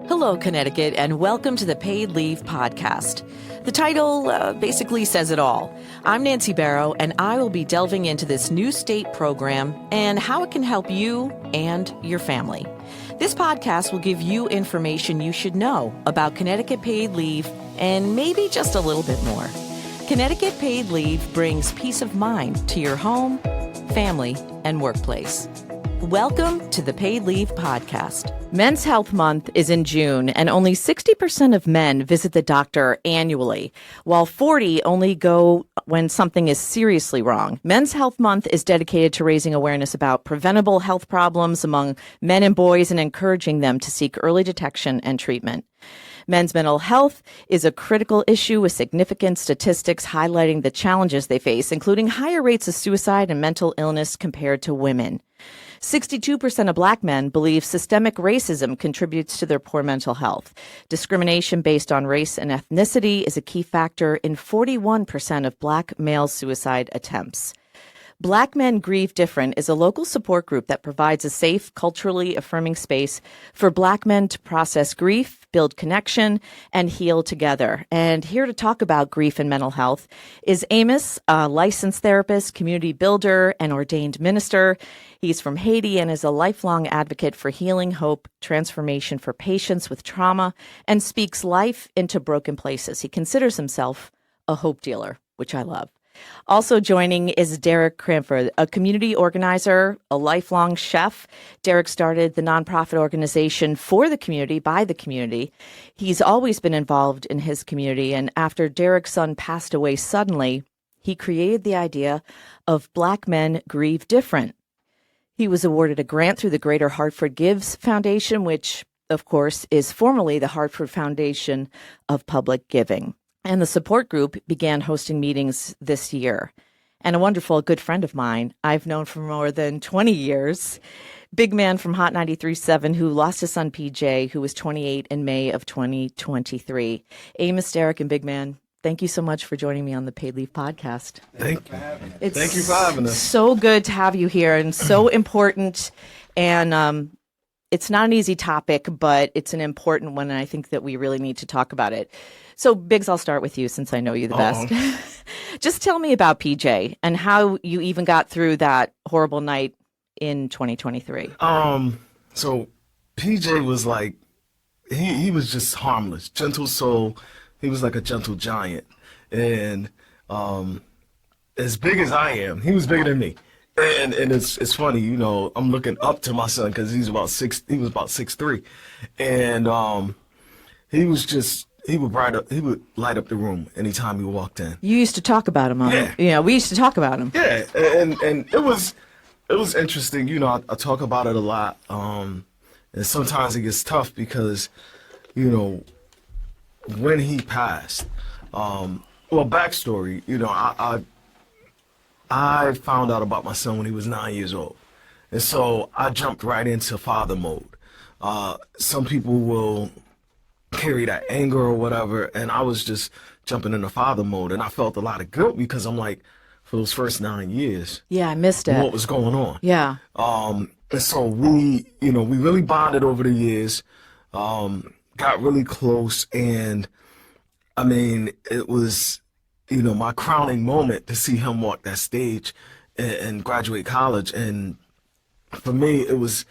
Hello, Connecticut, and welcome to the Paid Leave Podcast. The title basically says it all. I'm Nancy Barrow, and I will be delving into this new state program and how it can help you and your family. This podcast will give you information you should know about Connecticut paid leave and maybe just a little bit more. Connecticut paid leave brings peace of mind to your home, family, and workplace. Welcome to the Paid Leave Podcast. Men's Health Month is in June, and only 60% of men visit the doctor annually, while 40% only go when something is seriously wrong. Men's Health Month is dedicated to raising awareness about preventable health problems among men and boys and encouraging them to seek early detection and treatment. Men's mental health is a critical issue with significant statistics highlighting the challenges they face, including higher rates of suicide and mental illness compared to women. 62% of Black men believe systemic racism contributes to their poor mental health. Discrimination based on race and ethnicity is a key factor in 41% of Black male suicide attempts. Black Men Grieve Different is a local support group that provides a safe, culturally affirming space for Black men to process grief, build connection, and heal together. And here to talk about grief and mental health is Amos, a licensed therapist, community builder, and ordained minister. He's from Haiti and is a lifelong advocate for healing, hope, transformation for patients with trauma, and speaks life into broken places. He considers himself a hope dealer, which I love. Also joining is Derrick Cranford, a community organizer, a lifelong chef. Derrick started the nonprofit organization for the community, by the community. He's always been involved in his community, and after Derrick's son passed away suddenly, he created the idea of Black Men Grieve Different. He was awarded a grant through the Greater Hartford Gives Foundation, which, of course, is formerly the Hartford Foundation of Public Giving. And the support group began hosting meetings this year. And a wonderful good friend of mine I've known for more than 20 years, big man from Hot 93.7 who lost his son PJ, who was 28 in May of 2023. Amos, Derrick, and big man, thank you so much for joining me on the Paid Leave Podcast. Thank you. Thank you for having us. So good to have you here and so important. And it's not an easy topic, but it's an important one. And I think that we really need to talk about it. So, Biggs, I'll start with you since I know you the best. Just tell me about PJ and how you even got through that horrible night in 2023. So PJ was like, he was just harmless, gentle soul. He was like a gentle giant. And as big as I am, he was bigger than me. And it's funny, you know, I'm looking up to my son because he was about 6'3". And he would light up the room anytime he walked in. You used to talk about him, huh? Yeah. Yeah, we used to talk about him. Yeah, and it was interesting. You know, I talk about it a lot, and sometimes it gets tough because, you know, when he passed, backstory. You know, I found out about my son when he was 9 years old, and so I jumped right into father mode. Some people will carry that anger or whatever, and I was just jumping into father mode, and I felt a lot of guilt because I'm like, for those first 9 years, yeah, I missed it. What was going on? Yeah. And so we really bonded over the years, got really close, and I mean, it was, you know, my crowning moment to see him walk that stage and graduate college, and for me, it was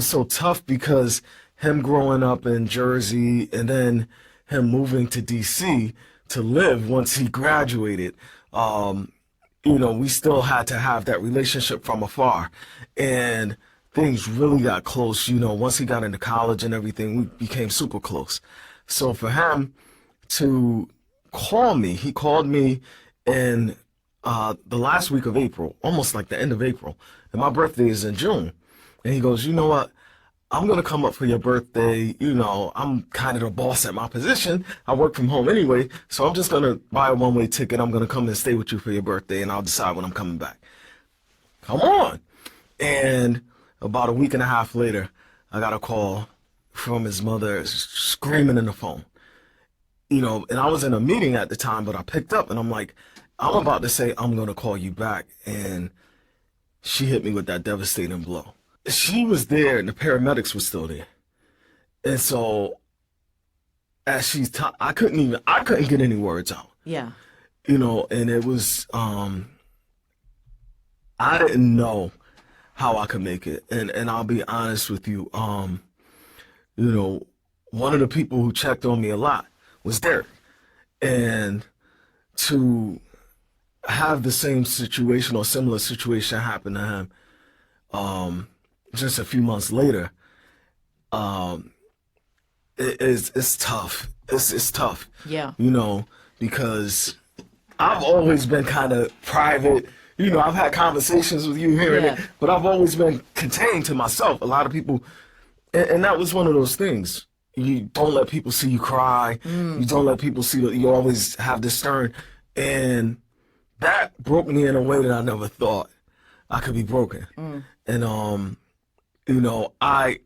so tough because him growing up in Jersey and then him moving to DC to live once he graduated, you know, we still had to have that relationship from afar. And things really got close, you know, once he got into college and everything, we became super close. So for him to call me, he called me in the last week of April, almost like the end of April. And my birthday is in June. And he goes, you know what? I'm going to come up for your birthday. You know, I'm kind of the boss at my position. I work from home anyway, so I'm just going to buy a one-way ticket. I'm going to come and stay with you for your birthday, and I'll decide when I'm coming back. Come on. And about a week and a half later, I got a call from his mother screaming in the phone. You know, and I was in a meeting at the time, but I picked up, and I'm like, I'm about to say I'm going to call you back. And she hit me with that devastating blow. she was there and the paramedics were still there. And so as I couldn't get any words out. Yeah. You know, and it was, I didn't know how I could make it. And I'll be honest with you, you know, one of the people who checked on me a lot was Derrick. And to have the same situation or similar situation happen to him, just a few months later, it's tough. It's tough. Yeah. You know, because I've always been kind of private. You know, I've had conversations with you here and there, but I've always been contained to myself. A lot of people, and that was one of those things. You don't let people see you cry. You don't let people see that you always have this stern. And that broke me in a way that I never thought I could be broken. And, you know, I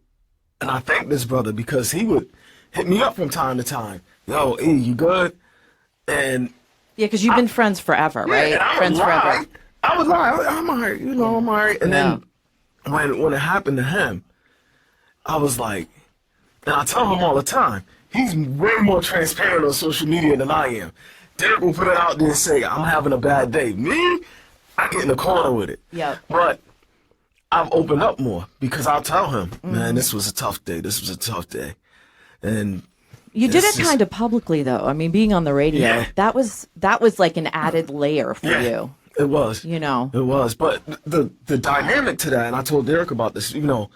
thank this brother because he would hit me up from time to time. Yo, E, you good? And yeah, because you've been friends forever, right? And Friends forever. I was like, I'm all right, you know, I'm all right. And then when it happened to him, I was like, and I tell him all the time, he's way more transparent on social media than I am. Derrick will put it out there and say, I'm having a bad day. Me, I get in the corner with it. Yeah. But I've opened up more because I'll tell him, man, this was a tough day. This was a tough day. And you did it kind of publicly, though. I mean, being on the radio, that was like an added layer for you. It was. You know. It was. But the dynamic to that, and I told Derrick about this, you know,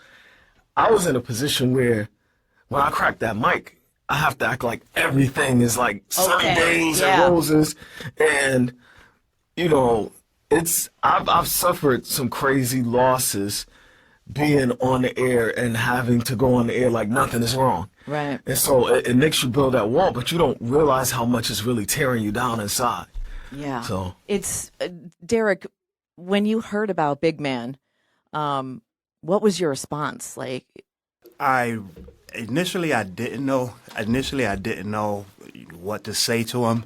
I was in a position where when I crack that mic, I have to act like everything is like sunny days and roses. And, you know, I've suffered some crazy losses being on the air and having to go on the air like nothing is wrong. Right. And so it makes you build that wall, but you don't realize how much it's really tearing you down inside. Yeah. So it's Derrick, when you heard about Big Man, what was your response? Like, Initially, I didn't know what to say to him.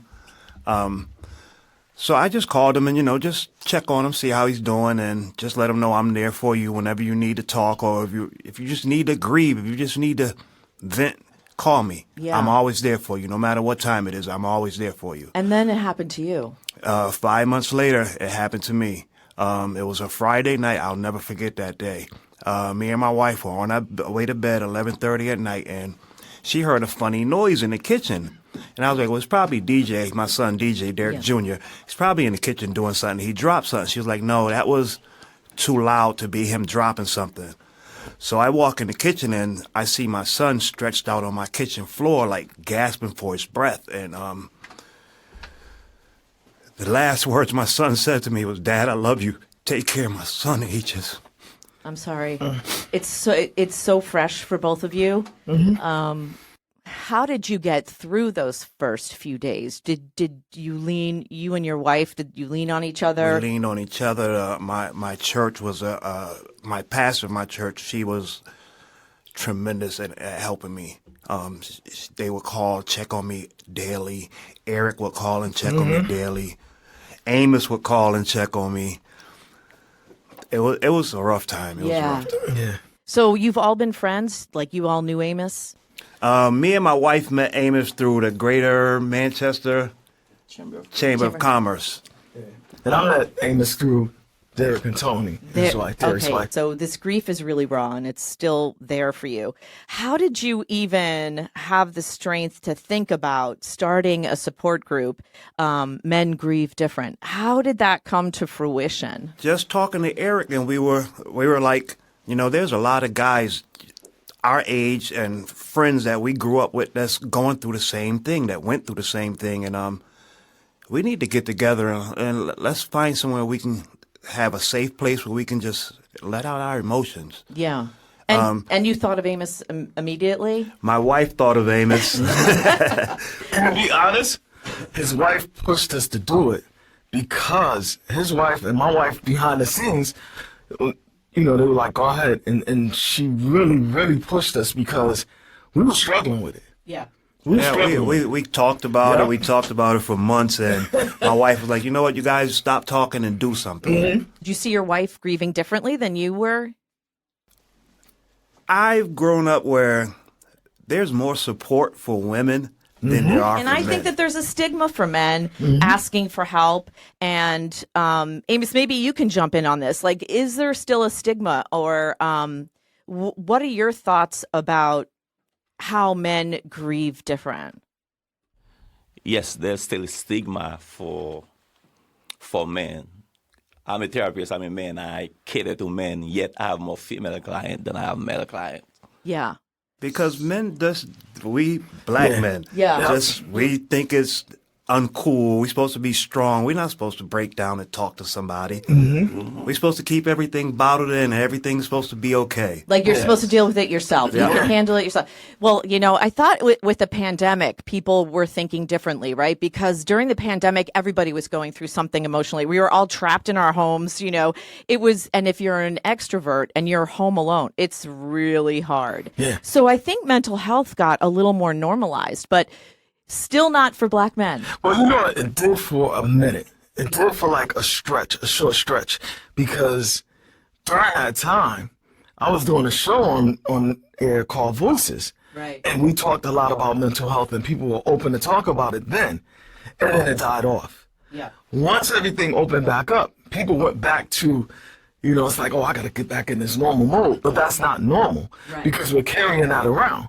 So I just called him and, you know, just check on him, see how he's doing, and just let him know I'm there for you whenever you need to talk, or if you just need to grieve, if you just need to vent, call me. Yeah. I'm always there for you. No matter what time it is, I'm always there for you. And then it happened to you. 5 months later, it happened to me. It was a Friday night. I'll never forget that day. Me and my wife were on our way to bed 11:30 at night, and she heard a funny noise in the kitchen. And I was like, well, it's probably DJ, my son DJ, Derrick Jr. He's probably in the kitchen doing something. He dropped something. She was like, no, that was too loud to be him dropping something. So I walk in the kitchen, and I see my son stretched out on my kitchen floor, like gasping for his breath. And the last words my son said to me was, Dad, I love you. Take care of my son. And he just... I'm sorry. It's so fresh for both of you. How did you get through those first few days? Did you you and your wife, did you lean on each other? We leaned on each other. My church was my pastor of my church. She was tremendous at helping me. They would call, check on me daily. Eric would call and check on me daily. Amos would call and check on me. It was a rough time. It was a rough time. yeah. So you've all been friends? Like, you all knew Amos? Me and my wife met Amos through the Greater Manchester Chamber of Commerce. And I met Amos through Derrick and Tony. His wife, Derrick's wife. So this grief is really raw, and it's still there for you. How did you even have the strength to think about starting a support group, Men Grieve Different? How did that come to fruition? Just talking to Eric, and we were like, you know, there's a lot of guys our age and friends that we grew up with that's going through the same thing, that went through the same thing, and we need to get together and let's find somewhere we can have a safe place where we can just let out our emotions. Yeah. And you thought of Amos immediately? My wife thought of Amos. And to be honest, his wife pushed us to do it because his wife and my wife behind the scenes, you know, they were like, go ahead. And she really, really pushed us because we were struggling with it. Yeah. We talked about it. We talked about it for months, and my wife was like, you know what, you guys stop talking and do something. Did you see your wife grieving differently than you were? I've grown up where there's more support for women than there are And for I men. think that there's a stigma for men asking for help. And Amos, maybe you can jump in on this. Like, is there still a stigma, or what are your thoughts about how men grieve different? Yes, there's still a stigma for men. I'm a therapist, I'm a man, I cater to men, yet I have more female clients than I have male clients. Yeah. Because men, we black men, Yeah. we think it's uncool. We're supposed to be strong. We're not supposed to break down and talk to somebody. We're supposed to keep everything bottled in, and everything's supposed to be okay. Like you're supposed to deal with it yourself. Yeah. You can handle it yourself. Well, I thought with the pandemic, people were thinking differently, right? Because during the pandemic, everybody was going through something emotionally. We were all trapped in our homes, It was, and if you're an extrovert and you're home alone, it's really hard. Yeah. So I think mental health got a little more normalized, but still not for black men. Well, it did for a minute. It did for like a short stretch, because during that time, I was doing a show on air called Voices. Right. And we talked a lot about mental health, and people were open to talk about it then. And then it died off. Yeah. Once everything opened back up, people went back to, it's like, I got to get back in this normal mode. But that's not normal, because we're carrying that around.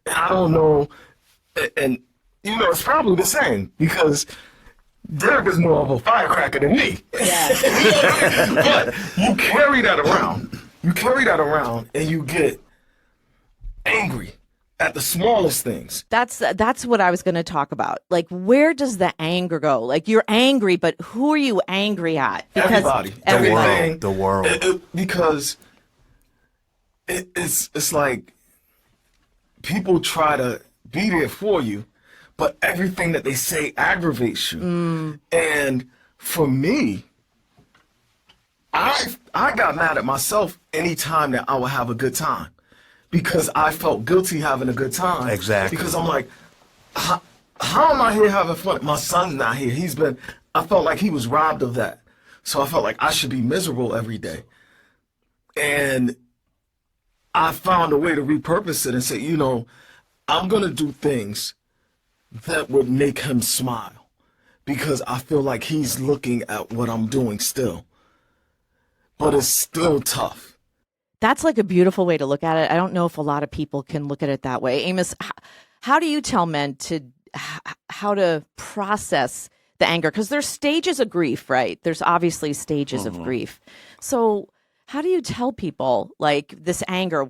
And I don't know, and it's probably the same, because Derrick is more of a firecracker than me. Yeah. But you carry that around. You carry that around, and you get angry at the smallest things. That's what I was going to talk about. Like, where does the anger go? Like, you're angry, but who are you angry at? Because Everybody. Everybody. The world. Because it's like people try to be there for you, but everything that they say aggravates you. And for me, I got mad at myself anytime that I would have a good time, because I felt guilty having a good time. Exactly. Because I'm like, how am I here having fun? My son's not here. I felt like he was robbed of that. So I felt like I should be miserable every day. And I found a way to repurpose it and say, I'm going to do things that would make him smile, because I feel like he's looking at what I'm doing still. But it's still tough. That's like a beautiful way to look at it. I don't know if a lot of people can look at it that way. Amos, how do you tell men how to process the anger? Because there's stages of grief, right? There's obviously stages of grief. So how do you tell people, like, this anger,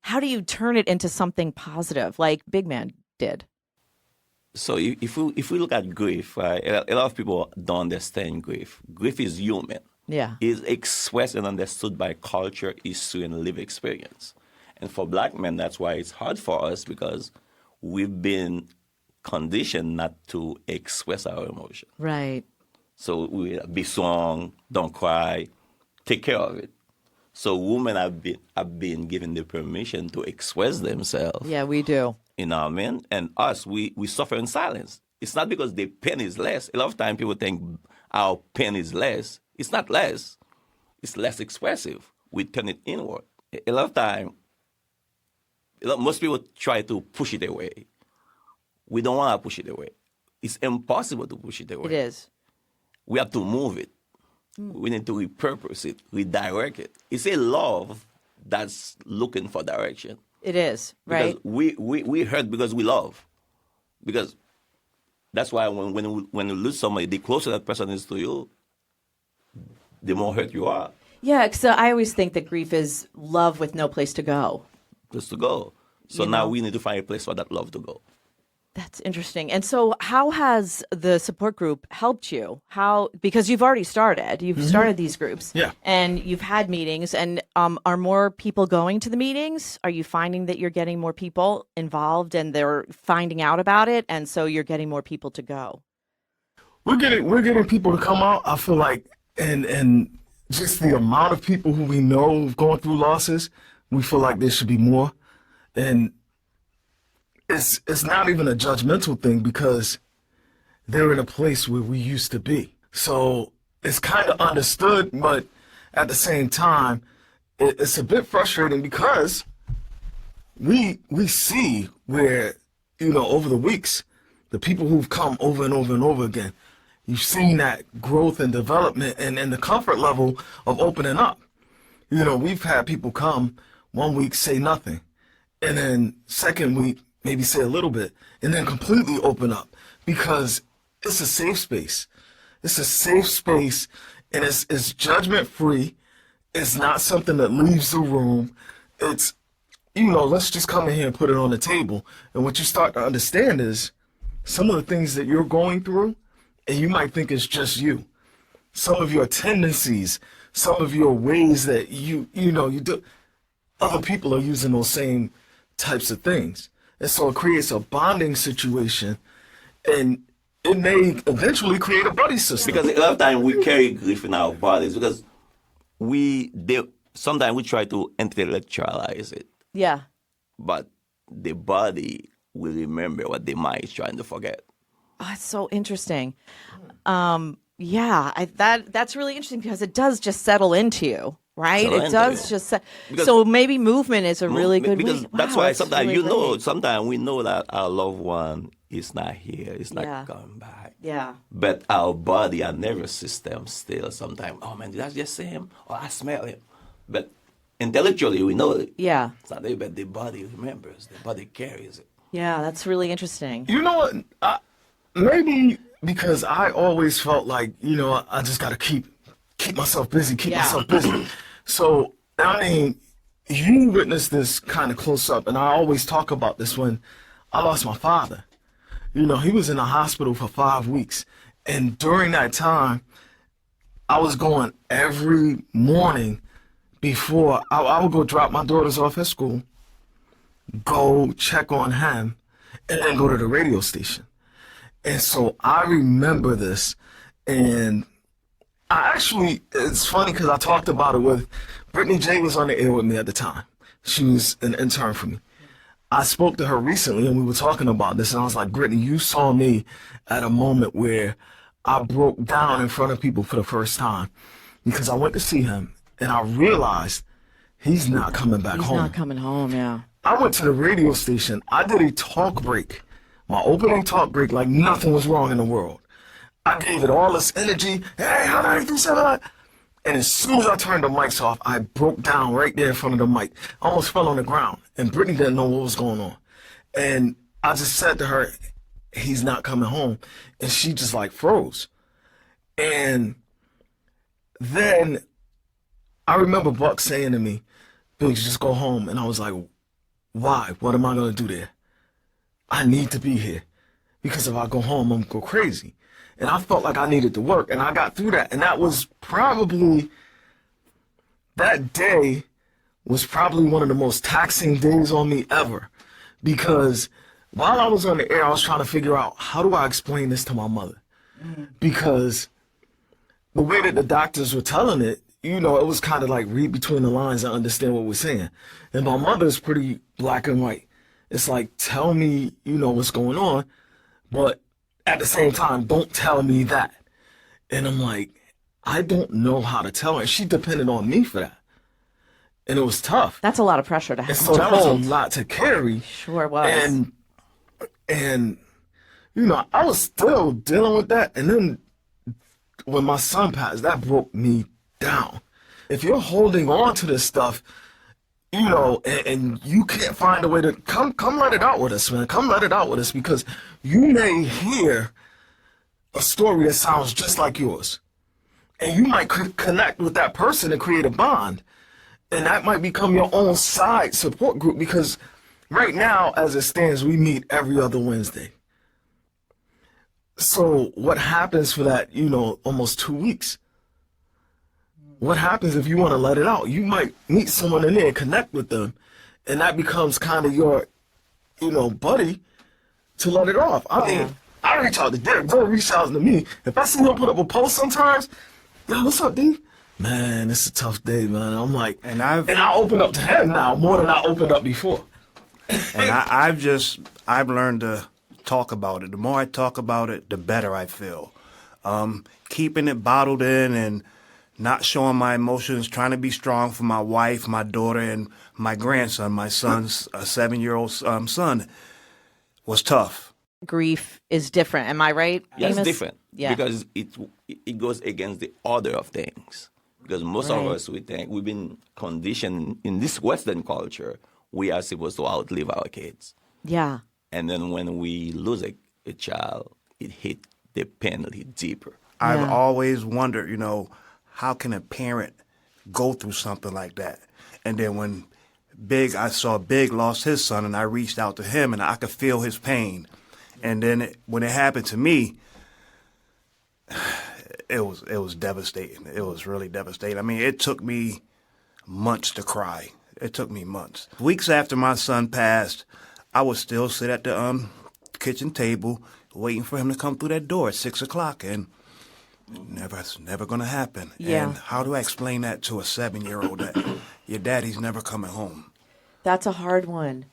how do you turn it into something positive, like Big Man did? So if we look at grief, right, a lot of people don't understand grief. Grief is human. Yeah. It's expressed and understood by culture, history, and lived experience. And for black men, that's why it's hard for us, because we've been conditioned not to express our emotion. Right. So we be strong, don't cry, take care of it. So women have been given the permission to express themselves. Yeah, we do. In our men, and us, we suffer in silence. It's not because the pain is less. A lot of times people think our pain is less. It's not less. It's less expressive. We turn it inward. A lot of time, most people try to push it away. We don't want to push it away. It's impossible to push it away. It is. We have to move it. We need to repurpose it, redirect it. It's a love that's looking for direction. It is, right? Because we hurt because we love. Because that's why when you lose somebody, the closer that person is to you, the more hurt you are. Yeah, so I always think that grief is love with no place to go. Just to go. So now we need to find a place for that love to go. That's interesting. And so how has the support group helped you? Because you've already started. You've started these groups. Yeah. And you've had meetings. And are more people going to the meetings? Are you finding that you're getting more people involved and they're finding out about it, and so you're getting more people to go? We're getting people to come out. I feel like, and just the amount of people who we know who've gone through losses, we feel like there should be more. And it's not even a judgmental thing, because they're in a place where we used to be. So it's kind of understood, but at the same time, it's a bit frustrating, because we see where, over the weeks, the people who've come over and over and over again, you've seen that growth and development and the comfort level of opening up. We've had people come 1 week, say nothing, and then second week, maybe say a little bit, and then completely open up, because it's a safe space. It's a safe space, and it's judgment-free. It's not something that leaves the room. It's, let's just come in here and put it on the table. And what you start to understand is some of the things that you're going through, and you might think it's just you. Some of your tendencies, some of your ways that you do, other people are using those same types of things. And so it creates a bonding situation, and it may eventually create a buddy system. Because a lot of times we carry grief in our bodies because sometimes we try to intellectualize it, Yeah. but the body will remember what the mind is trying to forget. Oh, it's so interesting. That's really interesting because it does just settle into you, right? Settle It into does you. just. Because- So maybe movement is a really good because way. that's Wow, why it's sometimes really great. sometimes we know that our loved one is not here, it's not Yeah. coming back. Yeah. But our body, our nervous system still sometimes, oh man, did I just see him? Or I smell him. But intellectually we know it. Yeah. It's not there, but the body remembers, the body carries it. Yeah. That's really interesting. You know what? Maybe because I always felt like, I just got to keep myself busy, keep myself busy. So, you witnessed this kind of close up, and I always talk about this when I lost my father. He was in the hospital for 5 weeks, and during that time, I was going every morning before I would go drop my daughters off at school, go check on him, and then go to the radio station. And so I remember this, and it's funny because I talked about it with Brittany J was on the air with me at the time. She was an intern for me. I spoke to her recently, and we were talking about this, and I was like, Brittany, you saw me at a moment where I broke down in front of people for the first time because I went to see him, and I realized he's not coming back home. He's not coming home. Yeah. I went to the radio station. I did a talk break, my opening talk break, like nothing was wrong in the world. I gave it all this energy. Hey, how do you do that? And as soon as I turned the mics off, I broke down right there in front of the mic. I almost fell on the ground, and Brittany didn't know what was going on. And I just said to her, he's not coming home. And she just like froze. And then I remember Buck saying to me, Biggs, just go home. And I was like, why? What am I going to do there? I need to be here. Because if I go home, I'm going to go crazy. And I felt like I needed to work. And I got through that. And that was probably, that day was probably one of the most taxing days on me ever. Because while I was on the air, I was trying to figure out, how do I explain this to my mother? Because the way that the doctors were telling it, it was kind of like read between the lines and understand what we're saying. And my mother's pretty black and white. It's like, tell me, what's going on, but at the same time, don't tell me that. And I'm like, I don't know how to tell her. And she depended on me for that. And it was tough. That's a lot of pressure to have. And so that was a lot to carry. Sure was. And I was still dealing with that. And then when my son passed, that broke me down. If you're holding on to this stuff, and you can't find a way to come let it out with us, man. Come let it out with us, because you may hear a story that sounds just like yours. And you might connect with that person and create a bond. And that might become your own side support group, because right now, as it stands, we meet every other Wednesday. So what happens for that, almost 2 weeks? What happens if you want to let it out? You might meet someone in there and connect with them, and that becomes kind of your, buddy to let it off. I mean, I reach out to Derrick. Derrick reach out to me. If I see him put up a post sometimes, yo, what's up, D? Man, it's a tough day, man. I'm like, and I open up to him now more than I opened up before. And I've learned to talk about it. The more I talk about it, the better I feel. Keeping it bottled in and not showing my emotions, trying to be strong for my wife, my daughter, and my grandson, my son's 7-year-old son, was tough. Grief is different. Am I right? Yeah, it's Amos? different Yeah. because it goes against the order of things. Because most of Right. us, we think we've been conditioned in this Western culture, we are supposed to outlive our kids. Yeah. And then when we lose a child, it hit the penalty deeper. I've Yeah. always wondered, how can a parent go through something like that? And then when I saw Big lost his son, and I reached out to him, and I could feel his pain. And then when it happened to me, it was devastating. It was really devastating. I mean, it took me months to cry. It took me months. Weeks after my son passed, I would still sit at the kitchen table waiting for him to come through that door at 6 o'clock, and it's never going to happen. Yeah. And how do I explain that to a 7-year-old that your daddy's never coming home? That's a hard one,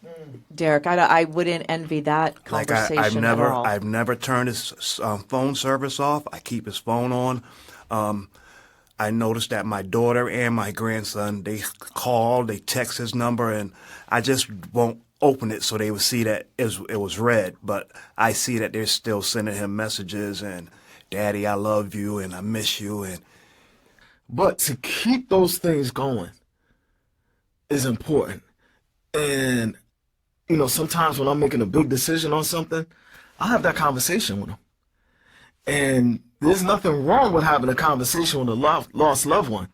Derrick. I wouldn't envy that conversation at all. I've never turned his phone service off. I keep his phone on. I noticed that my daughter and my grandson, they call, they text his number, and I just won't open it so they would see that it was red. But I see that they're still sending him messages and, Daddy, I love you and I miss you. But to keep those things going is important. And, sometimes when I'm making a big decision on something, I have that conversation with them. And there's nothing wrong with having a conversation with a lost loved one.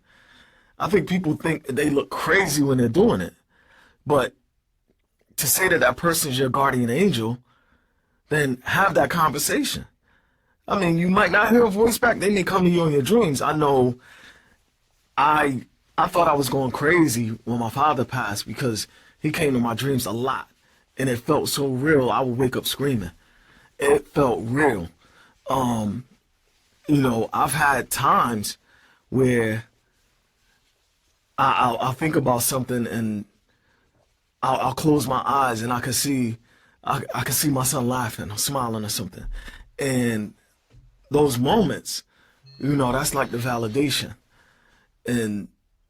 I think people think they look crazy when they're doing it. But to say that that person's your guardian angel, then have that conversation. I mean, you might not hear a voice back. They may come to you in your dreams. I know I thought I was going crazy when my father passed because he came to my dreams a lot. And it felt so real, I would wake up screaming. It felt real. I've had times where I'll think about something and I'll close my eyes and I can see my son laughing or smiling or something. And those moments, that's like the validation. And,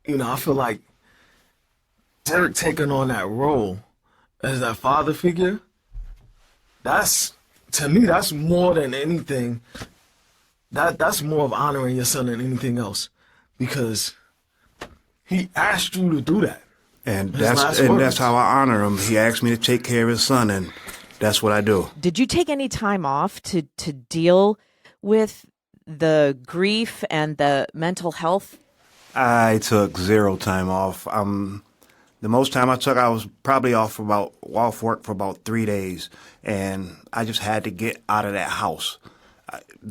I feel like Derrick taking on that role as that father figure, to me, that's more than anything. That's more of honoring your son than anything else, because he asked you to do that. And His last that's words. how I honor him. He asked me to take care of his son, and that's what I do. Did you take any time off to deal with the grief and the mental health? I took 0 time off. The most time I took, I was probably off work for about 3 days, and I just had to get out of that house.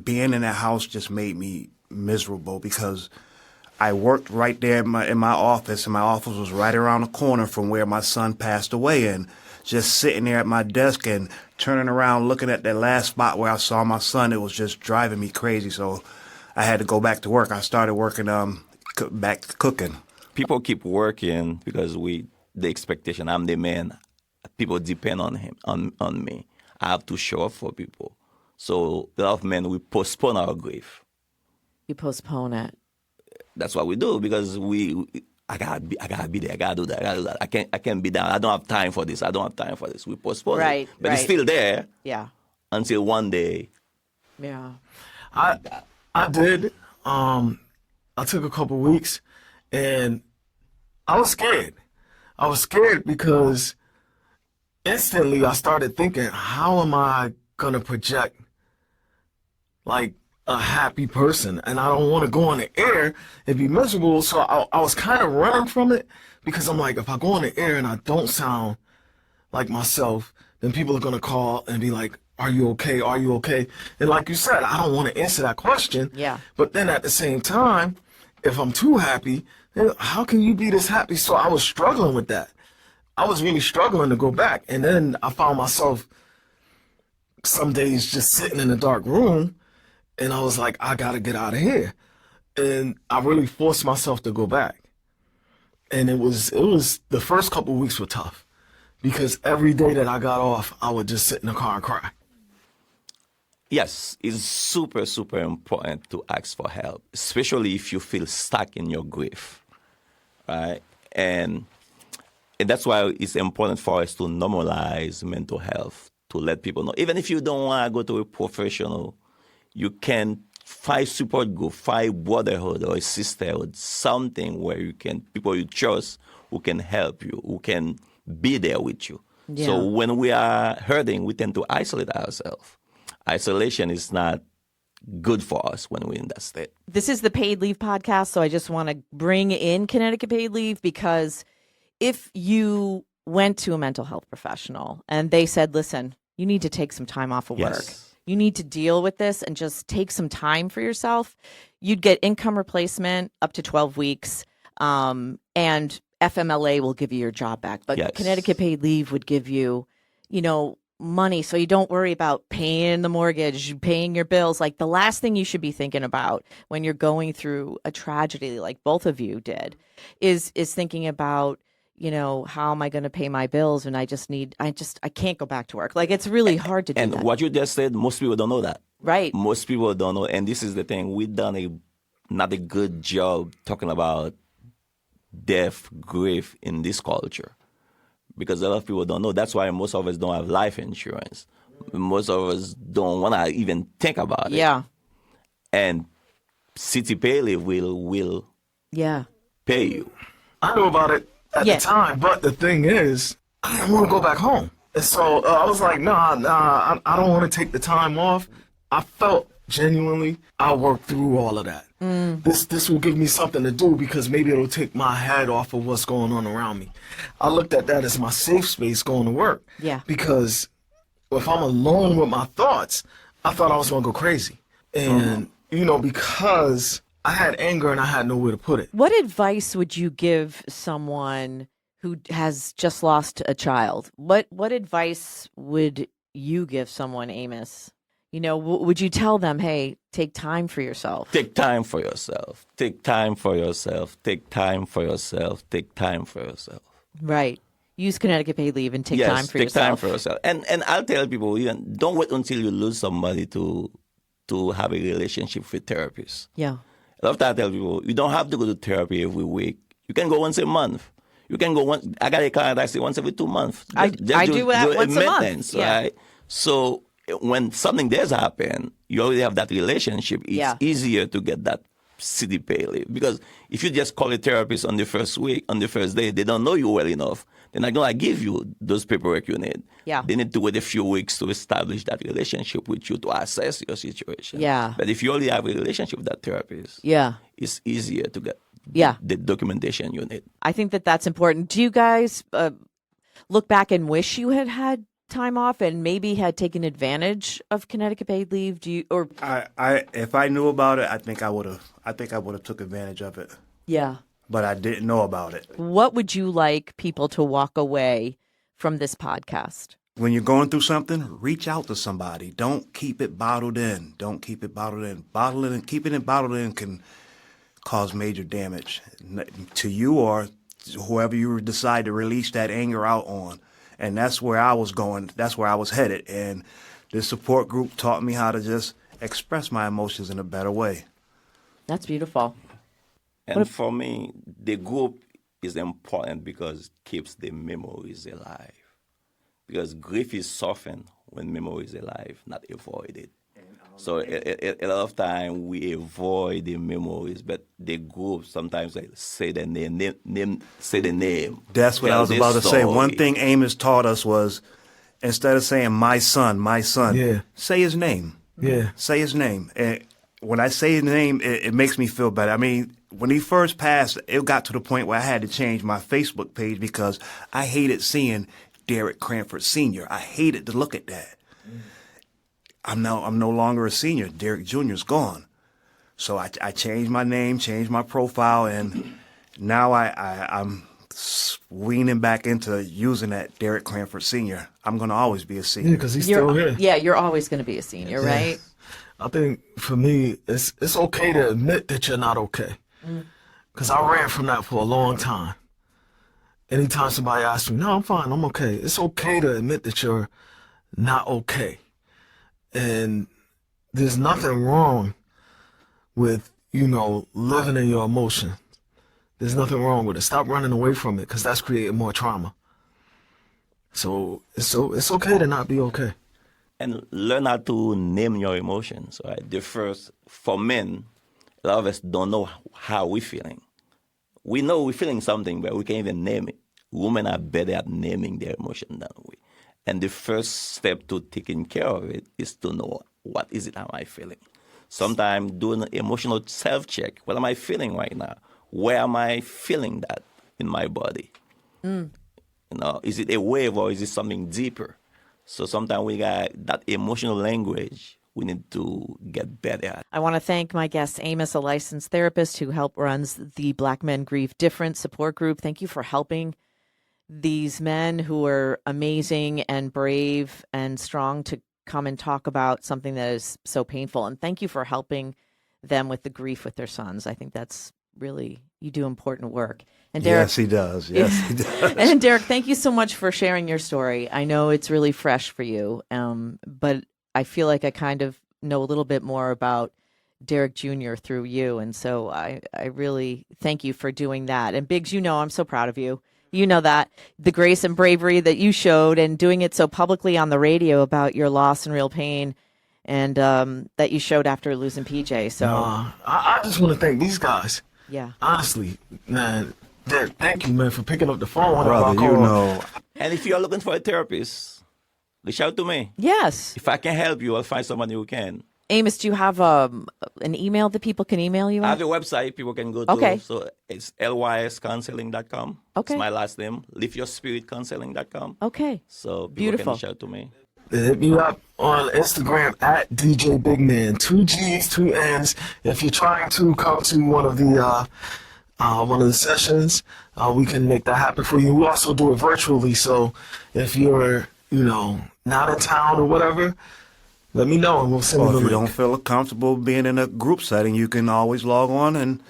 Being in that house just made me miserable because I worked right there in my office, and my office was right around the corner from where my son passed away. And just sitting there at my desk and turning around, looking at that last spot where I saw my son, it was just driving me crazy. So I had to go back to work. I started working back to cooking. People keep working because the expectation, I'm the man. People depend on him, on me. I have to show up for people. So a lot of men, we postpone our grief. You postpone it. That's what we do because I gotta be there. I gotta do that. I can't be down. I don't have time for this. We postpone Right, it, but it's right. still there Yeah. until one day. Yeah. I did. I took a couple weeks, and I was scared. I was scared because instantly I started thinking, how am I gonna project like a happy person? And I don't want to go on the air and be miserable. So I was kind of running from it because I'm like, if I go on the air and I don't sound like myself, then people are gonna call and be like, are you okay? Are you okay? And like you said, I don't want to answer that question. Yeah. But then at the same time, if I'm too happy, then how can you be this happy? So I was struggling with that. I was really struggling to go back. And then I found myself some days just sitting in a dark room, and I was like, I got to get out of here. And I really forced myself to go back. And it was the first couple of weeks were tough because every day that I got off, I would just sit in the car and cry. Yes, it's super, super important to ask for help, especially if you feel stuck in your grief, right? And that's why it's important for us to normalize mental health, to let people know. Even if you don't want to go to a professional, you can find support group, find brotherhood or a sisterhood, something where you can, people you trust who can help you, who can be there with you. Yeah. So when we are hurting, we tend to isolate ourselves. Isolation is not good for us when we're in that state. This is the Paid Leave podcast, so I just want to bring in Connecticut Paid Leave, because if you went to a mental health professional and they said, listen, you need to take some time off of work. Yes. You need to deal with this and just take some time for yourself. You'd get income replacement up to 12 weeks, and FMLA will give you your job back. But Yes. Connecticut Paid Leave would give you, money, so you don't worry about paying the mortgage, paying your bills. Like, the last thing you should be thinking about when you're going through a tragedy like both of you did is thinking about, how am I going to pay my bills? And I can't go back to work. Like, it's really hard to do And that. what you just said, most people don't know that. Right. Most people don't know. And this is the thing. We've done not a good job talking about death, grief in this culture. Because a lot of people don't know. That's why most of us don't have life insurance. Most of us don't want to even think about it. Yeah. And City Pay Leave will Yeah. pay you. I knew about it at Yeah. the time, but the thing is, I didn't want to go back home. And so I was like, nah, I don't want to take the time off. I felt genuinely I'll work through all of that. This will give me something to do, because maybe it'll take my head off of what's going on around me. I looked at that as my safe space going to work. Yeah. Because if I'm alone with my thoughts, I thought I was going to go crazy. And, because I had anger and I had nowhere to put it. What advice would you give someone who has just lost a child? What advice would you give someone, Amos? Would you tell them, hey, take time for yourself? Take time for yourself. Take time for yourself. Take time for yourself. Take time for yourself. Right. Use Connecticut Paid Leave and take Yes, time for take yourself. time for yourself. And I'll tell people, don't wait until you lose somebody to have a relationship with a therapist. Yeah. A lot of times I tell people, you don't have to go to therapy every week. You can go once a month. You can go once. I got a client I say once every 2 months. I do that once a month. Maintenance, Yeah. right? So when something does happen, you already have that relationship. It's easier to get that city pay leave, because if you just call a therapist on the first week, on the first day, they don't know you well enough. They're not gonna give you those paperwork you need. Yeah. They need to wait a few weeks to establish that relationship with you, to assess your situation. Yeah. But if you already have a relationship with that therapist, Yeah. it's easier to get Yeah. the documentation you need. I think that's important. Do you guys look back and wish you had time off and maybe had taken advantage of Connecticut Paid Leave? I if I knew about it, I think I would have took advantage of it. Yeah. But I didn't know about it. What would you like people to walk away from this podcast? When you're going through something, reach out to somebody. Don't keep it bottled in. Don't keep it bottled in. Keeping it bottled in can cause major damage to you or whoever you decide to release that anger out on. And that's where I was going. That's where I was headed. And this support group taught me how to just express my emotions in a better way. That's beautiful. And for me, the group is important because it keeps the memories alive. Because grief is softened when memory is alive, not avoided. So a lot of time we avoid the memories, but the group sometimes say the name, say the name. That's what I was about to say. One thing Amos taught us was, instead of saying my son, Yeah. say his name. Yeah. Say his name. And when I say his name, it makes me feel better. I mean, when he first passed, it got to the point where I had to change my Facebook page because I hated seeing Derrick Cranford Sr. I hated to look at that. I'm no longer a senior. Derrick Jr. is gone. So I changed my name, changed my profile, and now I'm weaning back into using that Derrick Cranford Sr. I'm going to always be a senior. Yeah, because he's still here. Yeah, you're always going to be a senior, right? I think for me, it's okay to admit that you're not okay. Because I ran from that for a long time. Anytime somebody asks me, no, I'm fine, I'm okay. It's okay to admit that you're not okay. And there's nothing wrong with, living in your emotions. There's nothing wrong with it. Stop running away from it, because that's creating more trauma. So it's okay to not be okay. And learn how to name your emotions. Right? For men, a lot of us don't know how we're feeling. We know we're feeling something, but we can't even name it. Women are better at naming their emotion than we. And the first step to taking care of it is to know, what is it am I feeling? Sometimes doing an emotional self-check. What am I feeling right now? Where am I feeling that in my body? Is it a wave or is it something deeper? So sometimes we got that emotional language we need to get better at. I want to thank my guest, Amos, a licensed therapist who runs the Black Men Grieve Different support group. Thank you for helping these men who are amazing and brave and strong to come and talk about something that is so painful. And thank you for helping them with the grief with their sons. I think that's really, you do important work. And Derrick, Yes, he does. Yes, he does. And Derrick, thank you so much for sharing your story. I know it's really fresh for you, but I feel like I kind of know a little bit more about Derrick Jr. through you. And so I really thank you for doing that. And Biggs, I'm so proud of you. You know that, the grace and bravery that you showed and doing it so publicly on the radio about your loss and real pain, and that you showed after losing PJ. So I just want to thank these guys. Yeah. Honestly, man, Derrick, thank you, man, for picking up the phone. Brother, And if you're looking for a therapist, reach out to me. Yes. If I can help you, I'll find somebody who can. Amos, do you have an email that people can email you I at? have a website people can go to. Okay. So it's lyscounseling.com. Okay. It's my last name. liftyourspiritcounseling.com. Okay. So people Beautiful. can reach out to me. Hit me up on Instagram at DJ Bigman. 2 G's, 2 N's. If you're trying to come to one of the sessions, we can make that happen for you. We also do it virtually, so if you're, not in town or whatever, let me know and we'll send you Or the if you link. don't feel comfortable being in a group setting, you can always log on and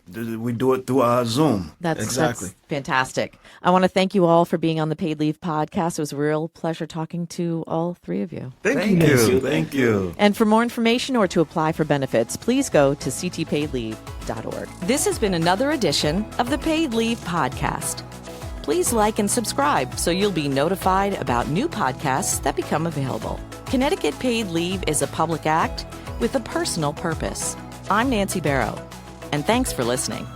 we do it through Zoom. That's Exactly. fantastic. I want to thank you all for being on the Paid Leave podcast. It was a real pleasure talking to all three of you. Thank you, Nancy. Thank you. And for more information or to apply for benefits, please go to ctpaidleave.org. This has been another edition of the Paid Leave podcast. Please like and subscribe so you'll be notified about new podcasts that become available. Connecticut Paid Leave is a public act with a personal purpose. I'm Nancy Barrow, and thanks for listening.